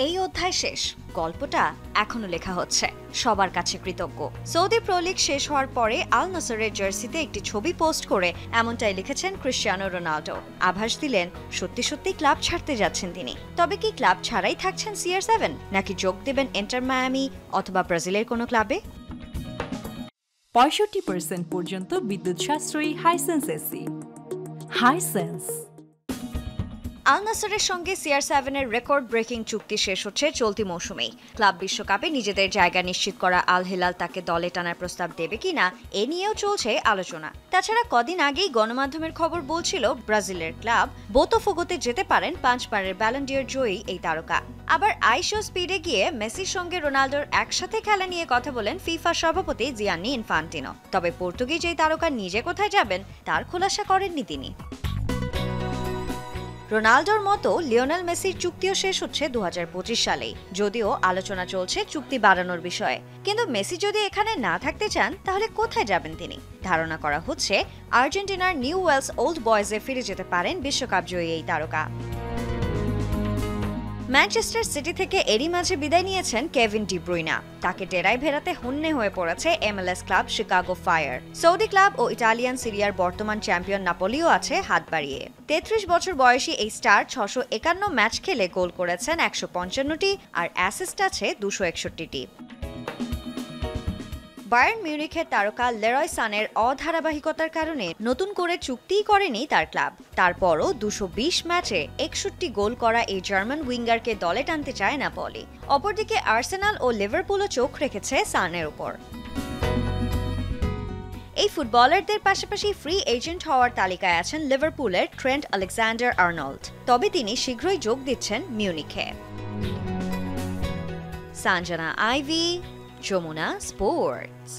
এই অধ্যায় শেষ, গল্পটা এখনো লেখা হচ্ছে। সবার কাছে কৃতজ্ঞ। সৌদি প্রো লিগ শেষ হওয়ার পরে আল নাসরের জার্সিতে একটি ছবি পোস্ট করে এমনটাই লিখেছেন ক্রিশ্চিয়ানো রোনাল্ডো। আভাস দিলেন সত্যি সত্যি ক্লাব ছাড়তে যাচ্ছেন তিনি। তবে কি ক্লাব ছাড়াই থাকছেন CR7, নাকি যোগ দেবেন ইন্টার মায়ামি অথবা ব্রাজিলের কোনো ক্লাবে? 65% পর্যন্ত বিদ্যুৎ সাশ্রয়ী হাইসেন্স এসি। হাইসেন্স। আল নাসরের সঙ্গে CR7-এর রেকর্ড ব্রেকিং চুক্তি শেষ হচ্ছে চলতি মৌসুমেই। ক্লাব বিশ্বকাপে নিজেদের জায়গা নিশ্চিত করা আল হিলাল তাকে দলে টানার প্রস্তাব দেবে কিনা এ নিয়েও চলছে আলোচনা। তাছাড়া কদিন আগেই গণমাধ্যমের খবর বলছিল ব্রাজিলের ক্লাব বোতাফোগোতে যেতে পারেন 5 বারের ব্যালন ডি'অর জয়ী এই তারকা। আবার আইশো স্পিডে গিয়ে মেসির সঙ্গে রোনাল্ডোর একসাথে খেলা নিয়ে কথা বলেন ফিফা সভাপতি জিয়ান্নি ইনফান্টিনো। তবে পর্তুগিজ এই তারকা নিজে কোথায় যাবেন তার খোলাসা করেননি তিনি। রোনাল্ডোর মতো লিওনেল মেসির চুক্তিও শেষ হচ্ছে 2025 সালেই, যদিও আলোচনা চলছে চুক্তি বাড়ানোর বিষয়ে। কিন্তু মেসি যদি এখানে না থাকতে চান তাহলে কোথায় যাবেন তিনি? ধারণা করা হচ্ছে আর্জেন্টিনার নিউ ওয়েলস ওল্ড বয়েজে ফিরে যেতে পারেন বিশ্বকাপ জয়ী এই তারকা। ম্যানচেস্টার সিটি থেকে এরই মাঝে বিদায় নিয়েছেন কেভিন ডি ব্রুইনা। তাকে ডেরায় ফেরাতে হন্যে হয়ে পড়েছে MLS club Chicago Fire. Saudi club ও ইটালিয়ান সিরিয়ার বর্তমান চ্যাম্পিয়ন নাপোলিও আছে হাত বাড়িয়ে। 33 বছর বয়সী এই স্টার 651 ম্যাচ খেলে গোল করেছেন 155টি আর অ্যাসিস্ট আছে 261টি। বায়ার্ন মিউনিখের তারকা লেরয় সানের অধারাবাহিকতার কারণে নতুন করে চুক্তিই করেনি তার ক্লাব। তারপরও 220 ম্যাচে 61 গোল করা এই জার্মান উইঙ্গারকে দলে টানতে চায় নাপোলি। অপরদিকে আর্সেনাল ও লিভারপুলও চোখ রেখেছে সানের উপর। এই ফুটবলারদের পাশাপাশি ফ্রি এজেন্ট হওয়ার তালিকায় আছেন লিভারপুলের ট্রেন্ট আলেকজান্ডার আর্নল্ড। তবে তিনি শীঘ্রই যোগ দিচ্ছেন মিউনিখে। সানজানা আইভি, যমুনা স্পোর্টস।